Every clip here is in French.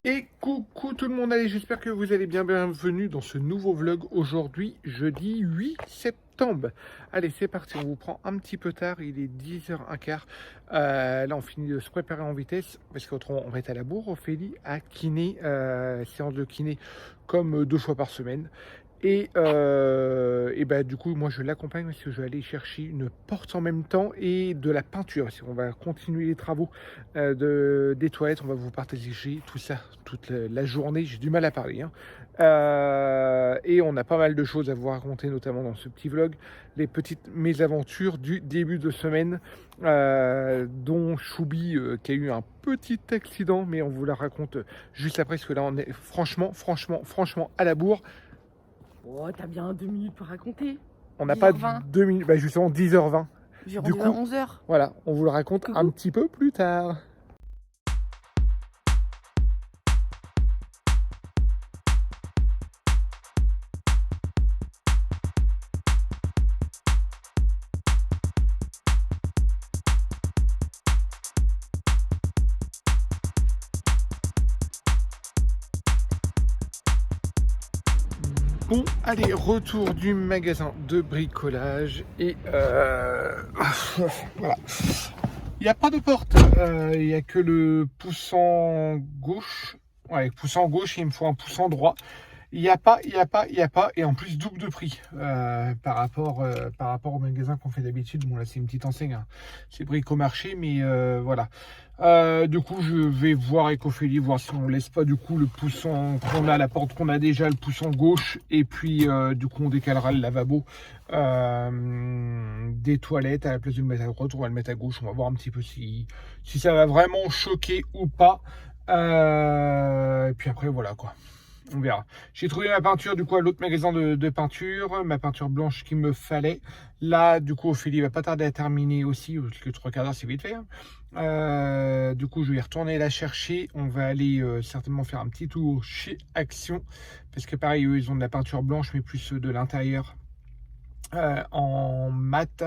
Et coucou tout le monde, allez, j'espère que vous allez bien, bienvenue dans ce nouveau vlog aujourd'hui, jeudi 8 septembre. Allez, c'est parti, on vous prend un petit peu tard, il est 10h15. Là, on finit de se préparer en vitesse, parce qu'autrement, on va être à la bourre. Ophélie à kiné, séance de kiné, comme 2 fois par semaine. Et bah, du coup, moi je l'accompagne parce que je vais aller chercher une porte en même temps et de la peinture. On va continuer les travaux des toilettes. On va vous partager tout ça toute la journée. J'ai du mal à parler, hein. Et on a pas mal de choses à vous raconter, notamment dans ce petit vlog. Les petites mésaventures du début de semaine, dont Choubi qui a eu un petit accident, mais on vous la raconte juste après, parce que là on est franchement à la bourre. Oh, t'as bien 2 minutes pour raconter. On n'a pas 2 minutes, bah justement 10h20. J'ai rendez-vous à 11h. Voilà, on vous le raconte un petit peu plus tard. Bon, allez, retour du magasin de bricolage et voilà. Il n'y a pas de porte, il n'y a que le poussant gauche. Ouais, poussant gauche, il me faut un poussant droit. Il n'y a pas, et en plus double de prix par rapport au magasin qu'on fait d'habitude. Bon là c'est une petite enseigne, hein. C'est Bricomarché, mais voilà. Du coup je vais voir avec Ophélie, voir si on laisse pas du coup le poussant qu'on a, la porte qu'on a déjà, le poussant gauche, et puis du coup on décalera le lavabo des toilettes. À la place de le mettre à droite, on va le mettre à gauche. On va voir un petit peu si ça va vraiment choquer ou pas. Et puis après voilà quoi. On verra. J'ai trouvé ma peinture du coup à l'autre magasin de peinture, ma peinture blanche qu'il me fallait. Là, du coup, Ophélie va pas tarder à terminer aussi, parce que 3/4 d'heure c'est vite fait, hein. Du coup, je vais retourner la chercher. On va aller certainement faire un petit tour chez Action, parce que pareil, eux, ils ont de la peinture blanche, mais plus de l'intérieur en mat.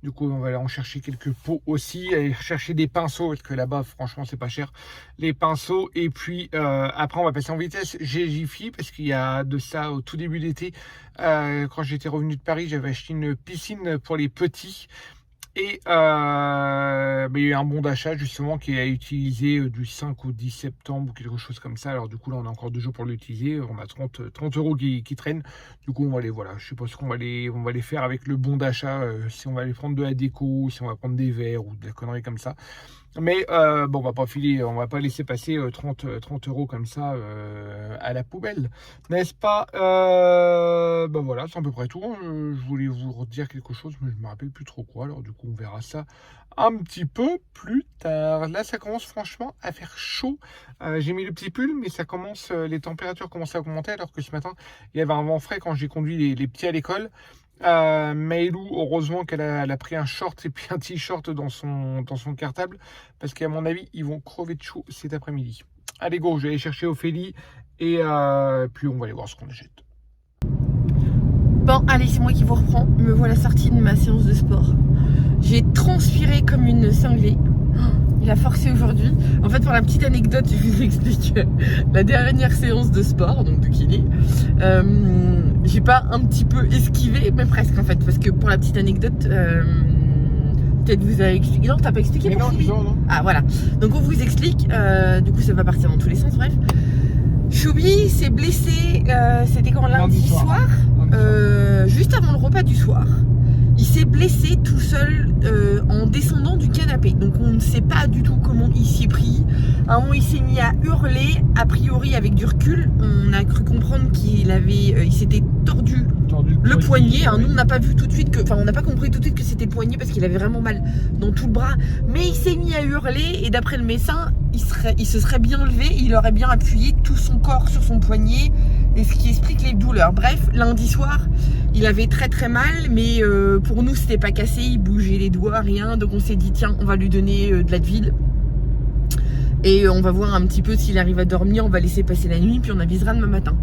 Du coup, on va aller en chercher quelques pots aussi, aller chercher des pinceaux, parce que là-bas, franchement, c'est pas cher, les pinceaux. Et puis, après, on va passer en vitesse Gégify, parce qu'il y a de ça au tout début d'été. Quand j'étais revenu de Paris, j'avais acheté une piscine pour les petits. Et il y a eu un bon d'achat justement qui a utilisé du 5 au 10 septembre ou quelque chose comme ça. Alors du coup là on a encore 2 jours pour l'utiliser. On a 30 € qui traînent. Du coup on va les, voilà, je sais pas ce qu'on va les faire avec le bon d'achat, si on va les prendre de la déco, si on va prendre des verres ou de la connerie comme ça. Mais bon, on va pas laisser passer 30 € comme ça à la poubelle, n'est-ce pas? Voilà, c'est à peu près tout, hein. Je voulais vous redire quelque chose, mais je me rappelle plus trop quoi. Alors du coup, on verra ça un petit peu plus tard. Là, ça commence franchement à faire chaud. J'ai mis le petit pull, mais ça commence, les températures commencent à augmenter, alors que ce matin, il y avait un vent frais quand j'ai conduit les petits à l'école. Maëlou, heureusement qu'elle a pris un short et puis un t-shirt dans son cartable, parce qu'à mon avis ils vont crever de chaud cet après-midi. Allez go, je vais aller chercher Ophélie et puis on va aller voir ce qu'on achète. Bon, allez, c'est moi qui vous reprends. Me voilà sortie de ma séance de sport. J'ai transpiré comme une cinglée. Il a forcé aujourd'hui. En fait, pour la petite anecdote, je vous explique la dernière séance de sport, donc de kiné. J'ai pas un petit peu esquivé, mais presque en fait, parce que pour la petite anecdote, peut-être vous avez expliqué. Non, t'as pas expliqué? Mais non. Ah voilà. Donc on vous explique. Du coup, ça va partir dans tous les sens. Bref, Choubi s'est blessé. C'était quand, lundi soir, juste avant le repas du soir. Il s'est blessé tout seul en descendant du canapé. Donc on ne sait pas du tout comment il s'y est pris. À un moment, il s'est mis à hurler. A priori, avec du recul, on a cru comprendre il s'était tordu le poignet. Nous, on n'a pas vu tout de suite on n'a pas compris tout de suite que c'était le poignet, parce qu'il avait vraiment mal dans tout le bras. Mais il s'est mis à hurler, et d'après le médecin, il se serait bien levé, il aurait bien appuyé tout son corps sur son poignet, et ce qui explique les douleurs. Bref, lundi soir, il avait très très mal, mais pour nous, c'était pas cassé, il bougeait les doigts, rien. Donc on s'est dit, tiens, on va lui donner de l'Advil. Et on va voir un petit peu s'il arrive à dormir. On va laisser passer la nuit, puis on avisera demain matin.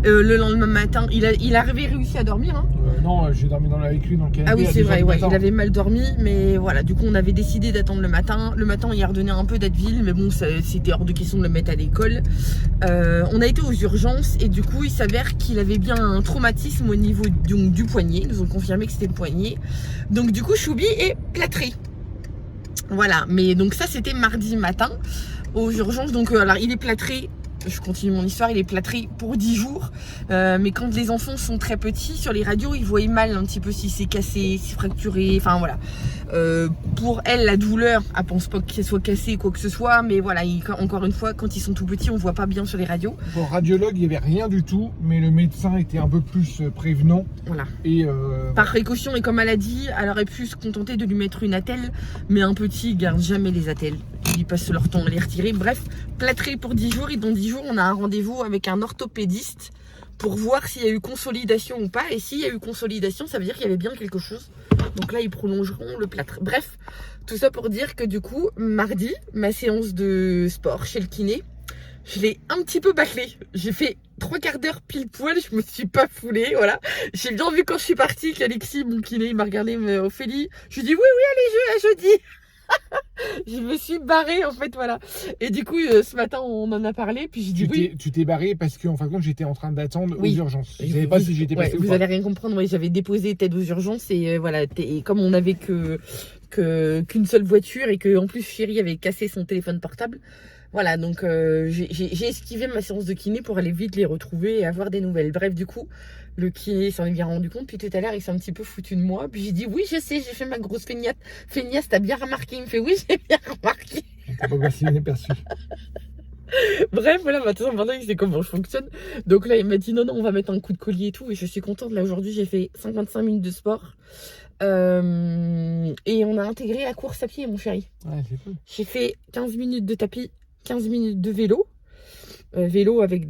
Le lendemain matin, il avait réussi à dormir. Hein. Non, j'ai dormi avec lui dans le canapé. Ah oui, c'est vrai, ouais, il avait mal dormi. Mais voilà, du coup, on avait décidé d'attendre le matin. Le matin, il a redonné un peu d'Advil. Mais bon, c'était hors de question de le mettre à l'école. On a été aux urgences. Et du coup, il s'avère qu'il avait bien un traumatisme au niveau du poignet. Ils nous ont confirmé que c'était le poignet. Donc du coup, Choubi est plâtré. Voilà, mais donc ça, c'était mardi matin. Aux urgences, donc alors il est plâtré, je continue mon histoire, il est plâtré pour 10 jours, mais quand les enfants sont très petits, sur les radios, ils voient mal un petit peu si c'est cassé, si c'est fracturé, enfin voilà. Pour elle, la douleur, elle pense pas qu'elle soit cassée, quoi que ce soit, mais voilà, encore une fois, quand ils sont tout petits, on voit pas bien sur les radios. Pour radiologue, il n'y avait rien du tout, mais le médecin était un peu plus prévenant. Voilà. Et par précaution, et comme elle a dit, elle aurait pu se contenter de lui mettre une attelle, mais un petit, ils gardent jamais les attelles. Ils passent leur temps à les retirer. Bref, plâtré pour 10 jours, et dans 10 jours, on a un rendez-vous avec un orthopédiste pour voir s'il y a eu consolidation ou pas. Et s'il y a eu consolidation, ça veut dire qu'il y avait bien quelque chose. Donc là, ils prolongeront le plâtre. Bref, tout ça pour dire que du coup, mardi, ma séance de sport chez le kiné, je l'ai un petit peu bâclée. J'ai fait 3/4 d'heure pile poil, je me suis pas foulée, voilà. J'ai bien vu quand je suis partie qu'Alexis, mon kiné, il m'a regardé, Ophélie. Je lui ai dit oui, allez, jeudi. Je me suis barrée en fait, voilà. Et du coup, ce matin, on en a parlé, puis j'ai dit oui. Tu t'es barrée parce qu'en fin de compte, j'étais en train d'attendre aux urgences. Je ne savais Oui, pas si j'étais passé ou pas. Vous allez rien comprendre, oui, j'avais déposé tête aux urgences et voilà. Et comme on n'avait qu'une seule voiture et que en plus Chéri avait cassé son téléphone portable, voilà, donc j'ai esquivé ma séance de kiné pour aller vite les retrouver et avoir des nouvelles. Bref, du coup, le kiné s'en est bien rendu compte. Puis tout à l'heure, il s'est un petit peu foutu de moi. Puis j'ai dit oui, je sais, j'ai fait ma grosse feignasse, t'as bien remarqué. Il me fait oui, j'ai bien remarqué. T'as pas passé inaperçu. Bref, voilà, maintenant il sait comment je fonctionne. Donc là, il m'a dit non, on va mettre un coup de collier et tout. Et je suis contente. Là, aujourd'hui, j'ai fait 55 minutes de sport. Et on a intégré la course à pied, mon chéri. Ouais, c'est cool. J'ai fait 15 minutes de tapis, 15 minutes de vélo. Vélo avec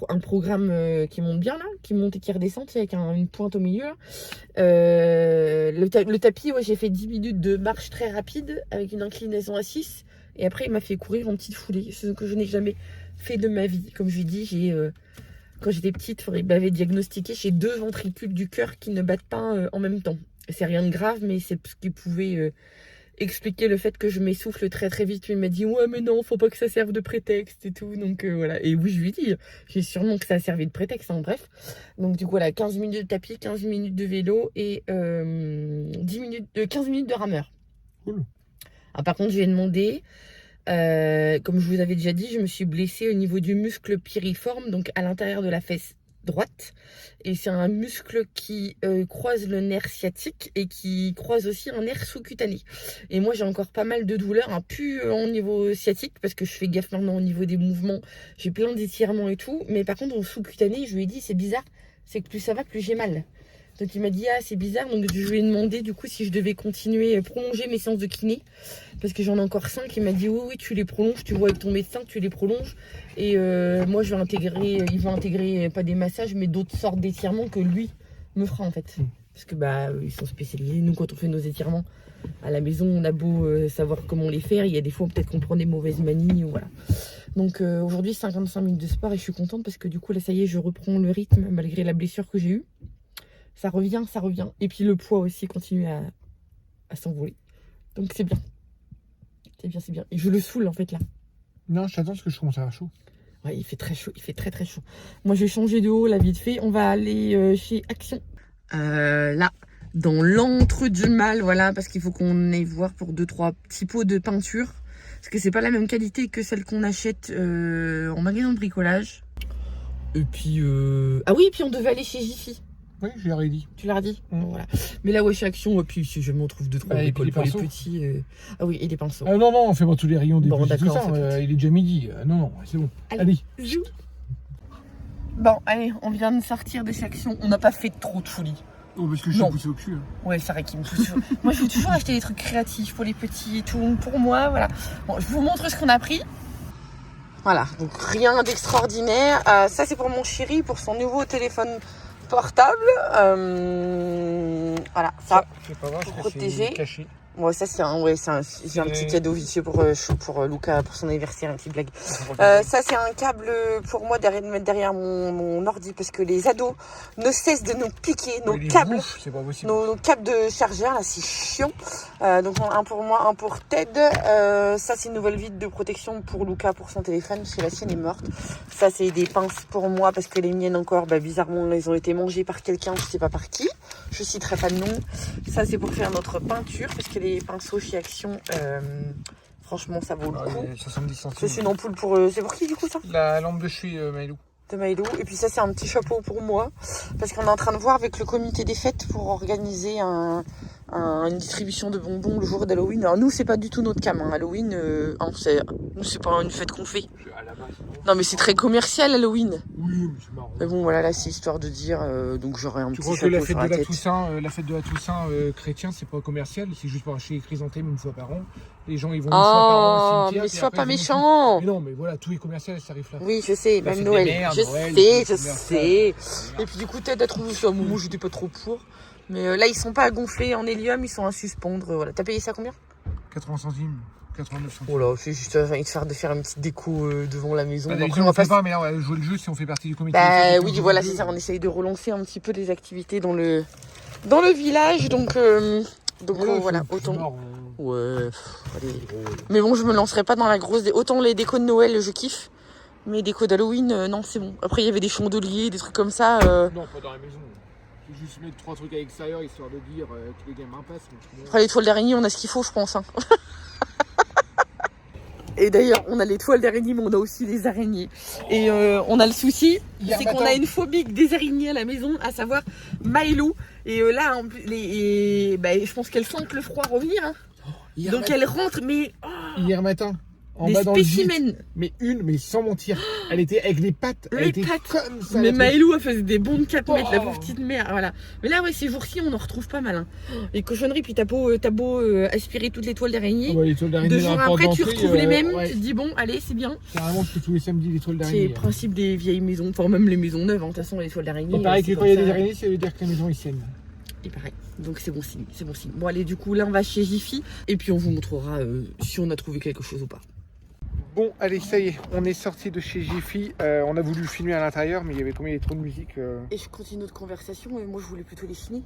un programme qui monte bien là, qui monte et qui redescend, avec une pointe au milieu. Le tapis, ouais, j'ai fait 10 minutes de marche très rapide avec une inclinaison à 6. Et après, il m'a fait courir en petite foulée, ce que je n'ai jamais fait de ma vie. Comme je lui dis, quand j'étais petite, il m'avait diagnostiqué, j'ai 2 ventricules du cœur qui ne battent pas en même temps. C'est rien de grave, mais c'est ce qui pouvait expliquer le fait que je m'essouffle très très vite. Il m'a dit ouais, mais non, faut pas que ça serve de prétexte et tout. Donc voilà. Et oui, je lui dis, j'ai sûrement que ça a servi de prétexte, hein, bref. Donc du coup, voilà, 15 minutes de tapis, 15 minutes de vélo et 15 minutes de rameur. Cool. Ah, par contre, je lui ai demandé, comme je vous avais déjà dit, je me suis blessée au niveau du muscle piriforme, donc à l'intérieur de la fesse droite. Et c'est un muscle qui croise le nerf sciatique et qui croise aussi un nerf sous-cutané. Et moi, j'ai encore pas mal de douleurs, hein, plus au niveau sciatique, parce que je fais gaffe maintenant au niveau des mouvements. J'ai plein d'étirements et tout. Mais par contre, au sous-cutané, je lui ai dit, c'est bizarre, c'est que plus ça va, plus j'ai mal. Donc il m'a dit ah c'est bizarre, donc je lui ai demandé du coup si je devais continuer, prolonger mes séances de kiné, parce que j'en ai encore 5. Il m'a dit oui tu les prolonges, tu vois avec ton médecin que tu les prolonges, et moi il va intégrer pas des massages mais d'autres sortes d'étirements que lui me fera en fait, parce que ils sont spécialisés. Nous quand on fait nos étirements à la maison, on a beau savoir comment les faire, il y a des fois peut-être qu'on prend des mauvaises manies, voilà. Donc aujourd'hui 55 minutes de sport et je suis contente parce que du coup là ça y est, je reprends le rythme malgré la blessure que j'ai eue. Ça revient. Et puis le poids aussi continue à s'envoler. Donc c'est bien. C'est bien. Et je le saoule en fait là. Non, je t'attends parce que je commence à avoir chaud. Ouais, il fait très chaud. Il fait très très chaud. Moi, je vais changer de haut là vite fait. On va aller chez Action. Là, dans l'antre du mal, voilà, parce qu'il faut qu'on aille voir pour 2-3 petits pots de peinture. Parce que c'est pas la même qualité que celle qu'on achète en magasin de bricolage. Et puis... Ah oui, et puis on devait aller chez Jiffy. Oui, je l'aurais dit. Tu l'as dit voilà. Mais là, ouais, chez Action, et puis si je m'en trouve 2-3 bricoles pour les petits. Ah oui, et des pinceaux. Non, on fait pas tous les rayons des bon, petits, tout ça. Il est déjà midi. Non, c'est bon. Allez. Bon, allez, on vient de sortir de chez Action. On n'a pas fait trop de folie. Oh, parce que je suis poussé au cul. Hein. Ouais, c'est vrai qu'il me pousse. Moi, je veux toujours acheter des trucs créatifs pour les petits et tout. Pour moi, voilà. Bon, je vous montre ce qu'on a pris. Voilà, donc rien d'extraordinaire. Ça, c'est pour mon chéri, pour son nouveau téléphone portable. Voilà, ça c'est pas grave, pour protéger. Ouais, ça c'est j'ai un petit cadeau vicieux pour Luca pour son anniversaire, une petite blague. Ça c'est un câble pour moi de mettre derrière mon ordi parce que les ados ne cessent de nous piquer nos câbles, c'est pas possible. nos câbles de chargeur là, c'est chiant. Donc un pour moi, un pour Ted. Ça c'est une nouvelle vitre de protection pour Luca pour son téléphone parce que la sienne est morte. Ça c'est des pinces pour moi parce que les miennes encore, bizarrement, elles ont été mangées par quelqu'un, je sais pas par qui. Je citerai pas de nom. Ça c'est pour faire notre peinture parce que les pinceaux chez Action, franchement ça vaut le coup. 70 centimes. Ça c'est une ampoule pour... c'est pour qui du coup ça? La lampe de chevet, Maïlou. De Maïlou. Et puis ça c'est un petit chapeau pour moi parce qu'on est en train de voir avec le comité des fêtes pour organiser une distribution de bonbons le jour d'Halloween. Alors nous c'est pas du tout notre cam, hein. Halloween, nous c'est pas une fête qu'on fait. Non mais c'est très commercial Halloween. Oui, mais c'est marrant. Mais bon voilà, là c'est histoire de dire, donc j'aurai un petit chapeau sur la fête la de la tête. Toussaint, chrétien, c'est pas commercial, c'est juste pour acheter les chrysanthèmes une fois par an. Les gens ils vont une fois par an au cimetière. Mais sois pas méchant. Mais non, mais voilà, tout est commercial, ça arrive là. Oui, je sais, même Noël. Je sais. Et puis du coup, Ted a trouvé ça. Moi, j'étais pas trop pour. Mais là, ils sont pas à gonfler en hélium, ils sont à suspendre. Voilà. T'as payé ça combien? 80 centimes. 89 centimes. Oh là, c'est juste de faire une petite déco devant la maison. Après, on fait pas, mais là, on va jouer le jeu si on fait partie du comité. Oui, voilà, c'est ça. On essaye de relancer un petit peu les activités dans le village. Donc voilà, autant. Ouais, allez. Mais bon, je me lancerai pas dans la grosse. Autant les décos de Noël, je kiffe. Mais décos d'Halloween, non, c'est bon. Après, il y avait des chandeliers, des trucs comme ça. Non, pas dans la maison. Faut juste mettre 3 trucs à l'extérieur histoire de dire que les gamins passent. Après, les toiles d'araignée, on a ce qu'il faut, je pense. Hein. Et d'ailleurs, on a les toiles d'araignée, mais on a aussi les araignées. Et on a le souci, c'est qu'on a une phobie des araignées à la maison, à savoir Maïlou. Et là, je pense qu'elle sent le froid revenir. Hein. Donc elle rentre, mais... Hier matin, en des bas dans le spécimens. gîte, mais sans mentir, elle était avec les pattes, comme ça. Mais Maïlou, elle faisait des bonds de 4 mètres, la pauvre petite mère, voilà. Mais là, ouais, ces jours-ci, on en retrouve pas mal. Hein. Les cochonneries, puis t'as beau aspirer toutes les toiles d'araignée. Les toiles d'araignée. 2 jours après, tu retrouves les mêmes, tu te dis, bon, allez, c'est bien. Carrément, je fais tous les samedis les toiles d'araignée. C'est le principe des vieilles maisons, enfin même les maisons neuves, de toute façon, les toiles d'araignée. Il paraît que quand il y a des araignées, ça veut dire que la maison est saine. Il paraît. Donc c'est bon signe, c'est bon signe. Bon allez, du coup là on va chez Jiffy et puis on vous montrera si on a trouvé quelque chose ou pas. Bon allez, ça y est, on est sorti de chez Jiffy. On a voulu filmer à l'intérieur mais il y avait comme il y avait trop de musique. Et je continue notre conversation et moi je voulais plutôt les filmer.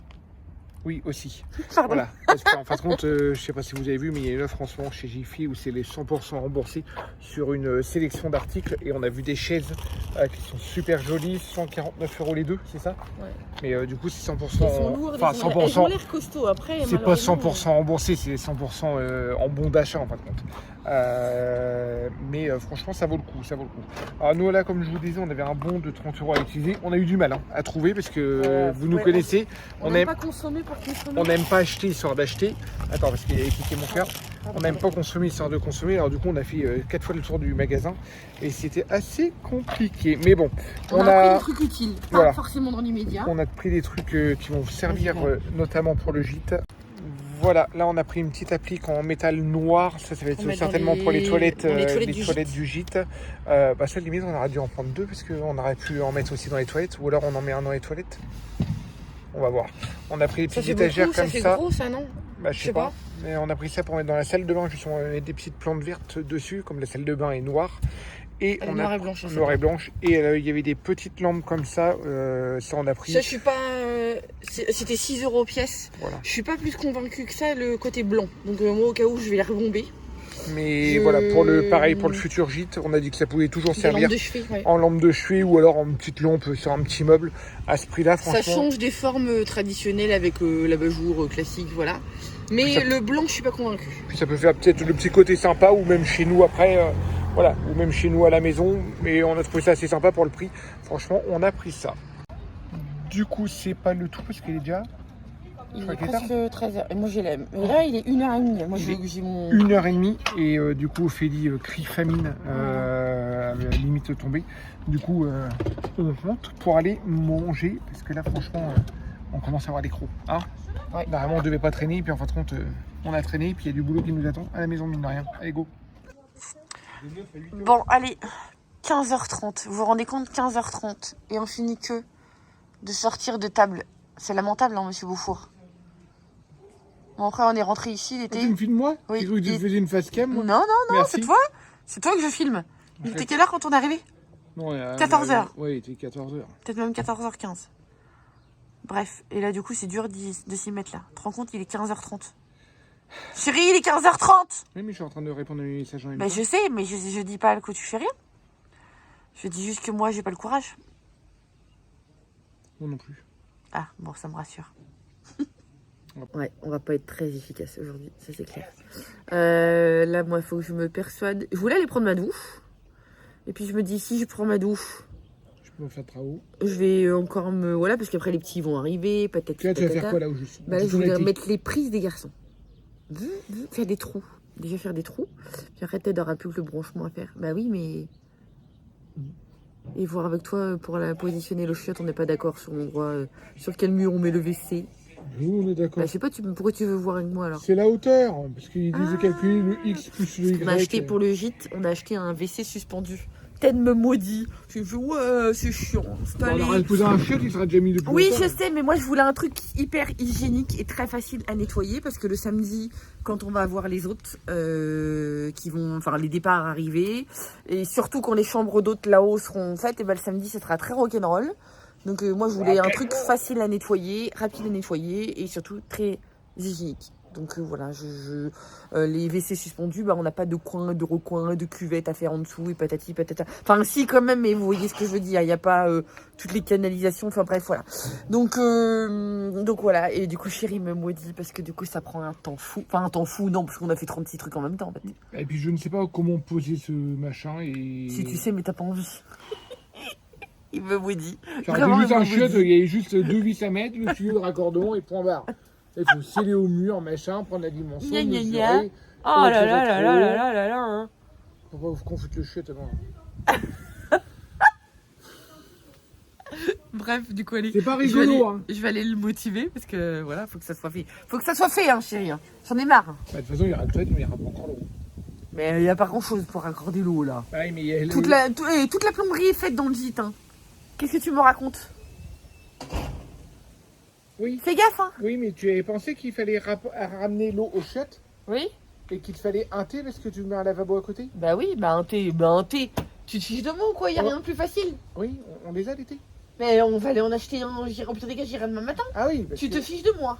Oui aussi. Pardon. Voilà. Parce qu'en fin de compte, je sais pas si vous avez vu mais il y a une offre en ce moment chez Jiffy où c'est les 100% remboursés sur une sélection d'articles et on a vu des chaises qui sont super jolies, 149 € les deux, c'est ça? Ouais. Mais du coup c'est 100%. Elles sont lourdes, Enfin 100%. Elles ont l'air costauds après. C'est pas 100% remboursé, c'est 100% en bon d'achat en fin de compte. Mais franchement ça vaut le coup, ça vaut le coup. Alors nous là comme je vous disais on avait un bon de 30 € à utiliser. On a eu du mal à trouver parce que vous nous connaissez. On n'aime pas consommer pour consommer. On n'aime pas acheter histoire d'acheter. Attends parce qu'il a cliqué mon cœur. On n'aime pas consommer histoire de consommer. Alors du coup on a fait 4 fois le tour du magasin et c'était assez compliqué. Mais bon, on a pris des trucs utiles, pas forcément dans l'immédiat. On a pris des trucs qui vont servir notamment pour le gîte. Voilà, là on a pris une petite applique en métal noir, ça va être certainement pour les toilettes, du gîte. Ça limite on aurait dû en prendre 2 parce qu'on aurait pu en mettre aussi dans les toilettes ou alors on en met un dans les toilettes. On va voir. On a pris des petites étagères comme ça. Ça fait gros ça non? Je sais pas. Mais on a pris ça pour mettre dans la salle de bain, juste on va mettre des petites plantes vertes dessus, comme la salle de bain est noire. Et on noir a et blanche. Noir et blanche. Et il y avait des petites lampes comme ça. Ça on a pris. Ça je suis pas. C'était 6 € pièce. Voilà. Je suis pas plus convaincue que ça le côté blanc. Donc moi au cas où je vais la rebomber. Mais voilà, pour le futur gîte, on a dit que ça pouvait toujours servir lampe de chevet, en lampe de chevet ou alors en petite lampe sur un petit meuble. À ce prix-là, franchement. Ça change des formes traditionnelles avec l'abat-jour classique, voilà. Mais le blanc, je suis pas convaincue. Puis ça peut faire peut-être le petit côté sympa ou même chez nous après, voilà, ou même chez nous à la maison. Mais on a trouvé ça assez sympa pour le prix. Franchement, on a pris ça. Du coup, c'est pas le tout parce qu'il est déjà. Il est presque 13h. Et moi, je l'aime. Mais là, il est 1h30. Moi, j'ai mon. 1h30. Et du coup, Ophélie crie famine, limite tombée. Du coup, on rentre pour aller manger. Parce que là, franchement, on commence à avoir des crocs. Hein ouais. Vraiment, on devait pas traîner. Puis en fin de compte, on a traîné. Puis il y a du boulot qui nous attend à la maison, mine de rien. Allez, go. Bon, allez. 15h30. Vous vous rendez compte? 15h30. Et on finit que de sortir de table. C'est lamentable, hein, monsieur Beaufour. Bon, après, on est rentré ici, il était... Tu me filmes moi? Oui. J'ai cru que tu faisais une face cam. Non, moi. non, non, Merci. cette fois, c'est toi que je filme. Il était quelle heure quand on est arrivé? Non, 14h. Ouais, il était 14h. Peut-être même 14h15. Bref, et là, du coup, c'est dur de s'y mettre, là. Tu te rends compte, il est 15h30. Chérie, il est 15h30. Oui, mais je suis en train de répondre à mes messages en même Bah, temps. je sais, mais je dis pas que tu fais rien. Je dis juste que moi, j'ai pas le courage. Moi non plus. Ah, bon, ça me rassure. Ouais, on va pas être très efficace aujourd'hui, ça c'est clair. Là, moi, il faut que je me persuade. Je voulais aller prendre ma douche. Et puis je me dis, si je prends ma douche, Je peux me faire travaux. je vais encore me... Voilà, parce qu'après les petits vont arriver, patati Là, tu vas faire patata. quoi là où je suis? Bah là, je voulais mettre les prises des garçons. Faire des trous. Déjà faire des trous. Puis après, peut-être d'avoir plus que le branchement à faire. Bah oui, mais... Et voir avec toi pour la positionner le chiotte, on n'est pas d'accord sur l'endroit, sur quel mur on met le WC. Nous, on est d'accord. Bah, je sais pas, pourquoi tu veux voir avec moi alors? C'est la hauteur, parce qu'ils disent de calculer le X plus le Y. On a acheté pour le gîte, on a acheté un WC suspendu. Ted me maudit. Je fais ouais, c'est chiant. On aurait posé un chiotte, il sera déjà mis depuis Oui, longtemps. je sais, mais moi je voulais un truc hyper hygiénique et très facile à nettoyer parce que le samedi, quand on va voir les autres qui vont, enfin les départs arriver, et surtout quand les chambres d'hôtes là-haut seront faites, et ben le samedi, ça sera très rock'n'roll. Donc moi je voulais un truc facile à nettoyer, rapide à nettoyer et surtout très hygiénique. Donc voilà, les WC suspendus, bah, on n'a pas de coin, de recoin, de cuvette à faire en dessous et patati patata. Enfin si quand même, mais vous voyez ce que je veux dire, il n'y a pas toutes les canalisations, enfin bref voilà. Donc voilà, et du coup chérie me maudit parce que du coup ça prend un temps fou. Enfin un temps fou non, parce qu'on a fait 36 trucs en même temps en fait. Et puis je ne sais pas comment poser ce machin et... Si tu sais mais t'as pas envie. Il me maudit. Genre, juste un chiotte, il y a juste 2 vis à mettre, le tuyau de raccordement et point barre. Il faut sceller au mur, machin, prendre la dimension, Gna, gna, mesurer. gna. Oh là là là là là là là là hein. Faut pas qu'on foute le chiotte avant. Bref, du coup, allez. C'est pas rigolo, hein. Je vais aller le motiver parce que voilà, faut que ça soit fait. Faut que ça soit fait, hein, chérie. Hein. J'en ai marre. Bah, de toute façon, il y aura le toilette, mais il n'y aura pas encore l'eau. Mais il n'y a pas grand chose pour raccorder l'eau là. Bah, oui, mais il y a Toute la plomberie est faite dans le gîte. Hein. Qu'est-ce que tu me racontes? Oui. Fais gaffe, hein. Oui, mais tu avais pensé qu'il fallait ramener l'eau au chiotte Oui. et qu'il fallait un thé parce que tu mets un lavabo à côté? Bah oui, bah un thé. Tu te fiches de moi ou quoi? Il n'y a rien de plus facile. Oui, on les a les thés. Mais on va aller en acheter un. Au pire des cas, j'irai demain matin. Ah oui, parce Tu que te fiches de moi.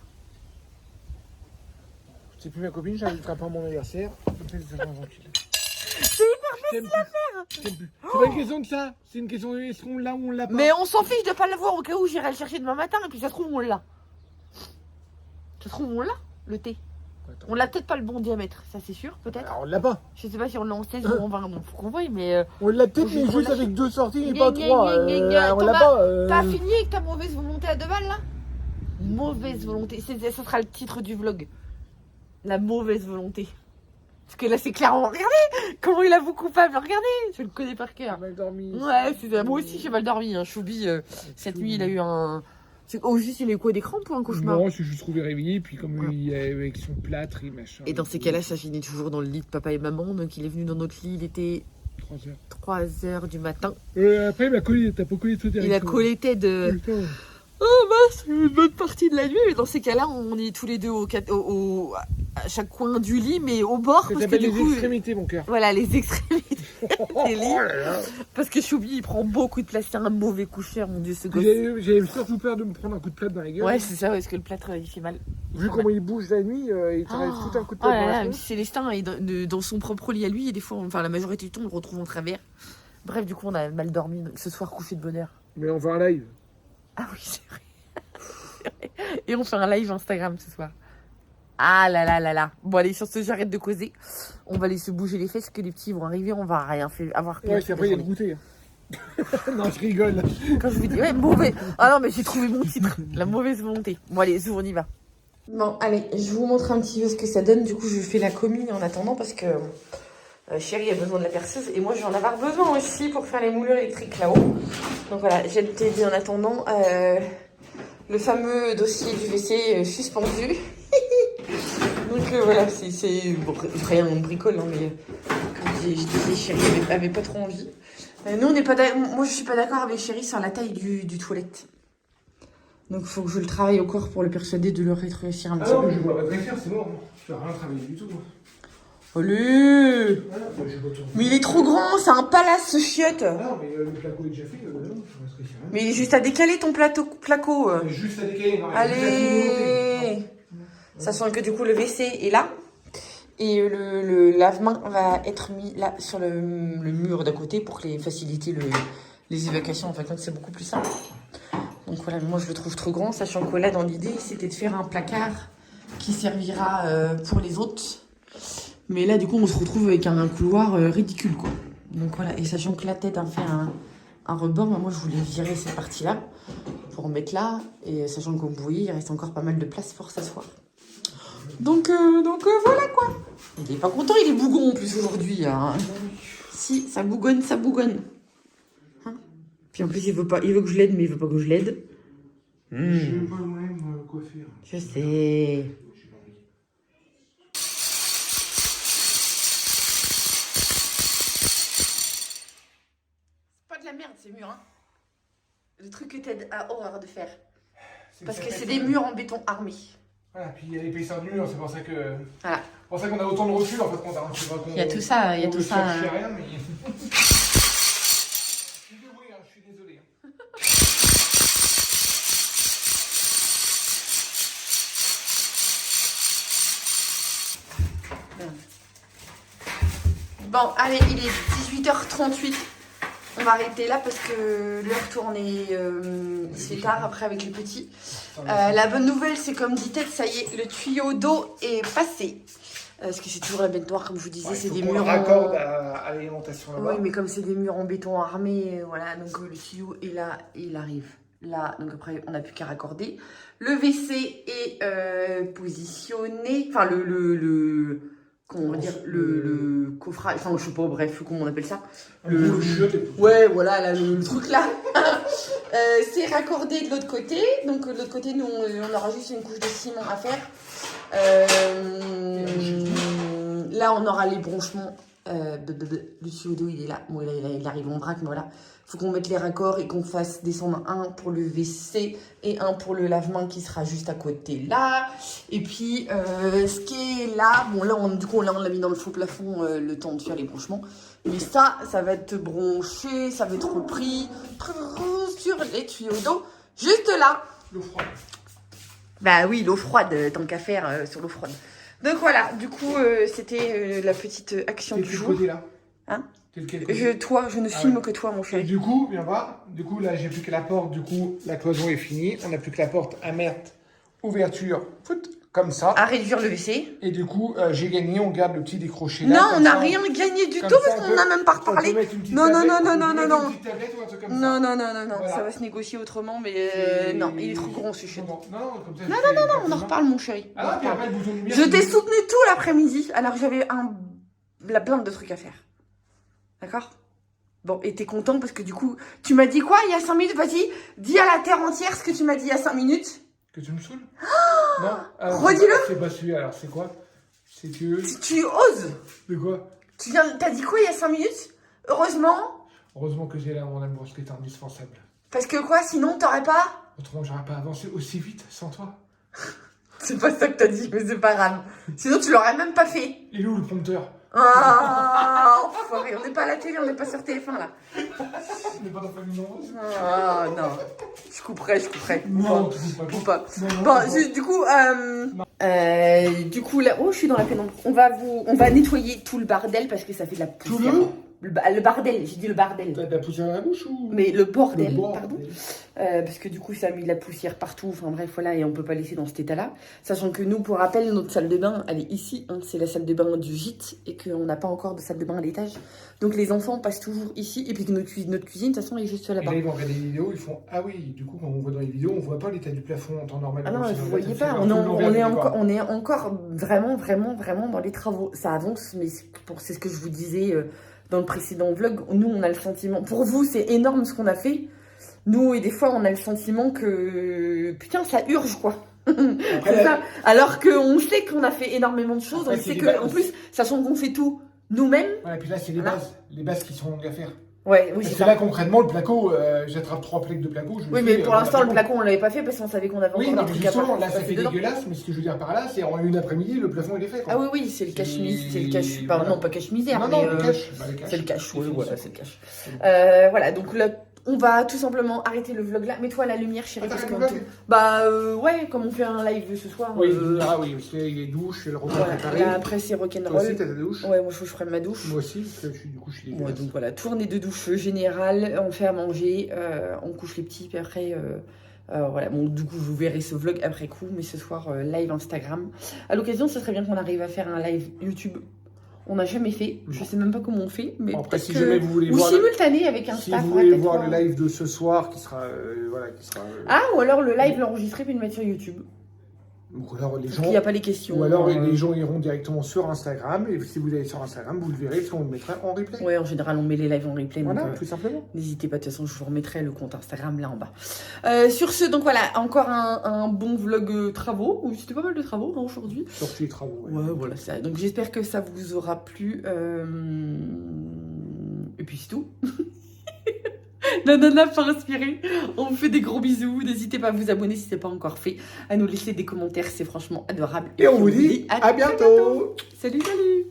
c'est plus ma copine, j'inviterai pas à mon anniversaire. C'est hyper facile à faire. C'est pas une question de ça, c'est une question de est-ce qu'on l'a ou on l'a pas. Mais on s'en fiche de pas l'avoir au cas où j'irai le chercher demain matin et puis ça se trouve on l'a. Ça se trouve on l'a, le thé. Attends. On l'a peut-être pas le bon diamètre, ça c'est sûr, peut-être. Alors, on l'a pas. Je sais pas si on l'a en 16 ou en 20, donc faut qu'on voie, mais... On l'a peut-être, mais juste avec 2 sorties et pas 3. On l'a pas. T'as fini avec ta mauvaise volonté à 2 balles là? Mauvaise volonté, ça sera le titre du vlog. La mauvaise volonté. Parce que là c'est clairement, regardez comment il avoue coupable, regardez, je le connais par cœur. J'ai mal dormi. Ouais, c'est moi aussi j'ai mal dormi, hein. Choubi, cette nuit il a eu un... juste il a eu quoi, des crampes ou un cauchemar? Non, je suis juste trouvé réveillé, puis comme il est avec son plâtre et machin. Et dans ces cas-là, ça finit toujours dans le lit de papa et maman. Donc il est venu dans notre lit, il était 3 heures. 3h du matin. Après, il m'a collé, t'as pas collé tout derrière. Il a collé tête de... Putain. Oh mince, une bonne partie de la nuit. Mais dans ces cas-là, on est tous les deux à chaque coin du lit, mais au bord. Ça parce que s'appelle du les coup, extrémités, mon cœur. voilà, les extrémités des lits. Oh là là. Parce que Choubi, il prend beaucoup de place. C'est un mauvais coucheur, mon Dieu, ce gosse. J'avais surtout peur de me prendre un coup de plâtre dans la gueule. Ouais, c'est ça, parce que le plâtre, il fait mal. Vu comment il bouge la nuit, il t'aurait foutu un coup de Oh plâtre là dans là, la même tronche. si Célestin est dans son propre lit à lui, et des fois, enfin la majorité du temps, on le retrouve en travers. Bref, du coup, on a mal dormi, donc ce soir, couché de bonne heure. Mais on va en live. Ah oui, c'est vrai. C'est vrai. Et on fait un live Instagram ce soir. Ah là là là là. Bon, allez, sur ce, j'arrête de causer. On va aller se bouger les fesses, que les petits vont arriver, on va rien faire, avoir Ouais, c'est après, il y a le goûter. Non, je rigole. Quand je vous dis, ouais, mauvais. Ah non, mais j'ai trouvé mon titre. La mauvaise volonté. Bon, allez, on y va. Bon, allez, je vous montre un petit peu ce que ça donne. Du coup, je fais la commune en attendant parce que chérie a besoin de la perceuse et moi, je vais en avoir besoin aussi pour faire les moulures électriques là-haut. Donc voilà, j'ai dit en attendant le fameux dossier du WC suspendu. Donc voilà, c'est bon, rien, on bricole, hein, mais comme je disais, chérie avait pas trop envie. Nous, on n'est pas moi, je suis pas d'accord avec chérie sur la taille du toilette. Donc il faut que je le travaille au corps pour le persuader de le rétrécir un petit Ah non, peu. mais je vois pas rétrécir, c'est bon. Je vais rien travailler du tout. Allez. Mais il est trop grand, c'est un palace ce chiotte. Ah non, mais le placo est déjà fait, non, je rétrécis rien. Mais il est juste à décaler ton placo. Juste à décaler, non, Allez. Sachant que du coup le WC est là. Et le lave-main va être mis là sur le mur d'à côté pour faciliter les évacuations. En fait, c'est beaucoup plus simple. Donc voilà, moi je le trouve trop grand, sachant que là dans l'idée c'était de faire un placard qui servira pour les autres. Mais là du coup on se retrouve avec un couloir ridicule quoi. Donc voilà, et sachant que la tête a fait un rebord, moi je voulais virer cette partie-là pour mettre là. Et sachant que comme vous voyez, il reste encore pas mal de place pour s'asseoir. Donc voilà quoi. Il est pas content, il est bougon en plus aujourd'hui. Hein. Si, ça bougonne, ça bougonne. Hein, puis en plus il veut que je l'aide, mais il veut pas que je l'aide. Je sais pas moi-même quoi faire. Je sais. C'est pas de la merde ces murs, hein. Le truc que t'aides à horreur de faire. Parce que c'est des murs en béton armé. Voilà, puis il y a l'épaisseur du mur, c'est pour ça que. Voilà. C'est pour ça qu'on a autant de recul en fait quand on Il y a tout ça, il y a tout ça. Je sais rien, mais. Je suis désolé. Bon, allez, il est 18h38. On va arrêter là parce que l'heure tourne et il se fait tard après avec les petits. La bonne nouvelle, c'est comme dit Ted, ça y est, le tuyau d'eau est passé. Parce que c'est toujours la bête noire, comme je vous disais, c'est des murs. On raccorde à l'alimentation là-bas. Oui, mais comme c'est des murs en béton armé, voilà, donc le tuyau est là et il arrive là. Donc après, on n'a plus qu'à raccorder. Le WC est positionné, enfin comment on va dire, le coffrage, enfin je sais pas, bref, comment on appelle ça, ouais, voilà, là, le truc là. C'est raccordé de l'autre côté, donc de l'autre côté nous on aura juste une couche de ciment à faire. Là on aura les branchements, le tuyau d'eau il est là, bon il arrive en vrac, mais voilà, faut qu'on mette les raccords et qu'on fasse descendre un pour le WC et un pour le lave-main qui sera juste à côté là. Et puis ce qui est là, bon là on l'a mis dans le faux plafond le temps de faire les branchements. Mais ça va être bronché, ça va être repris sur les tuyaux d'eau juste là. L'eau froide. Bah oui, l'eau froide, tant qu'à faire sur l'eau froide. Donc voilà, du coup c'était la petite action du jour. Côté là. Hein? Je ne filme que toi, mon chéri. Et du coup, viens voir. Du coup, là, j'ai plus que la porte. Du coup, la cloison est finie. On n'a plus que la porte à mettre. Ouverture. Foot. Comme ça. À réduire le WC. Et du coup, j'ai gagné. On garde le petit décroché là. Non, on n'a rien gagné du tout parce qu'on n'a même pas reparlé. Non. Non, ça va se négocier autrement, mais non, il est trop grand ce chien. Non, on en reparle, mon chéri. Je t'ai soutenu tout l'après-midi alors que j'avais la blinde de trucs à faire. D'accord? Bon, et t'es content parce que du coup, tu m'as dit quoi il y a 5 minutes? Vas-y, dis à la terre entière ce que tu m'as dit il y a 5 minutes. Que tu me saoules? Non. Redis-le. C'est pas celui, alors c'est quoi? C'est que. Tu oses. De quoi? T'as dit quoi il y a 5 minutes? Heureusement. Heureusement que j'ai là mon amour, ce qui est indispensable. Parce que quoi, sinon t'aurais pas? Autrement, j'aurais pas avancé aussi vite sans toi. C'est pas ça que t'as dit, mais c'est pas grave. Sinon, tu l'aurais même pas fait. Il est où le prompteur? Ah, enfoiré, on n'est pas à la télé, on n'est pas sur TF1 là. On n'est pas dans Famille Nombreuse. Ah non, je couperai. Non, tu coupes pas. Bon, du coup là, oh, je suis dans la pénombre. On va nettoyer tout le bardel parce que ça fait de la poussière. Le bardel, j'ai dit le bardel. T'as de la poussière à la bouche ou? Mais le bordel, pardon. Parce que du coup, ça a mis de la poussière partout. Enfin bref, voilà, et on peut pas laisser dans cet état-là. Sachant que nous, pour rappel, notre salle de bain, elle est ici. Hein, c'est la salle de bain du gîte et qu'on n'a pas encore de salle de bain à l'étage. Donc les enfants passent toujours ici. Et puis que notre cuisine, de toute façon, elle est juste là-bas. Et là, ils vont regarder les vidéos, ils font ah oui, du coup, quand on voit dans les vidéos, on voit pas l'état du plafond en temps normal. Ah non, vous voyez pas. On est encore vraiment dans les travaux. Ça avance, mais c'est ce que je vous disais. Dans le précédent vlog, nous, on a le sentiment... Pour vous, c'est énorme ce qu'on a fait. Nous, et des fois, on a le sentiment que... Putain, ça urge, quoi. C'est ça. Alors qu'on sait qu'on a fait énormément de choses. Après, on sait qu'en plus, sachant qu'on fait tout nous-mêmes... Voilà, puis là, c'est les bases qui sont longues à faire. Ouais, oui, Parce c'est que ça. là, concrètement, le placo, j'attrape 3 plaques de placo. Oui, mais pour l'instant, le placo, on l'avait pas fait parce qu'on savait qu'on avait Oui, encore non, des mais trucs à justement, là, ça passer fait dedans. dégueulasse, mais ce que je veux dire par là, c'est en une après-midi, le plafond, il est fait, quoi. Ah oui, oui, c'est le cache-mise, c'est le cache... Voilà. Pardon, non, pas cache-misère, Non, mais... non, le cache. Bah, le cache. c'est le cache, oui, C'est voilà, fini, c'est le cache. c'est bon. Voilà, donc là, on va tout simplement arrêter le vlog là. Mets-toi la lumière, chérie, Ah, parce t'arrêtes qu'on le te- vlog Bah, ouais, comme on fait un live ce soir. Oui, oui, c'est les douches, le repas Voilà, préparé. là, après, c'est Toi rock'n'roll. aussi, t'as ta douche? Ouais, moi, je ferai ma douche. Moi aussi, parce que du coup, je suis Ouais, dégueulasse. donc voilà, tournée de douche générale, on fait à manger, on couche les petits, puis après, voilà, bon, du coup, vous verrez ce vlog après coup, mais ce soir, live Instagram. À l'occasion, ce serait bien qu'on arrive à faire un live YouTube. On n'a jamais fait, je sais même pas comment on fait, mais Bon, après, peut-être si que... jamais vous voulez Ou voir simultané avec Insta. si vous faudrait voulez peut-être voir le live de ce soir, qui sera, voilà, qui sera... Ah, ou alors le live l'enregistrer puis le mettre sur YouTube. Ou alors les Parce gens... qu'il n'y a pas les questions. Ou alors les gens iront directement sur Instagram, et si vous allez sur Instagram, vous le verrez, parce qu'on le mettra en replay. Ouais, en général, on met les lives en replay. Voilà, donc, tout simplement. n'hésitez pas, de toute façon, je vous remettrai le compte Instagram là en bas. Sur ce, donc voilà, encore un bon vlog travaux. Oui, c'était pas mal de travaux hein, aujourd'hui. Sortie les travaux. Ouais, voilà, ça. Donc j'espère que ça vous aura plu. Et puis c'est tout. La nana pas respirer. On vous fait des gros bisous. N'hésitez pas à vous abonner si ce n'est pas encore fait. À nous laisser des commentaires, c'est franchement adorable. Et on vous dit à bientôt. Salut, salut.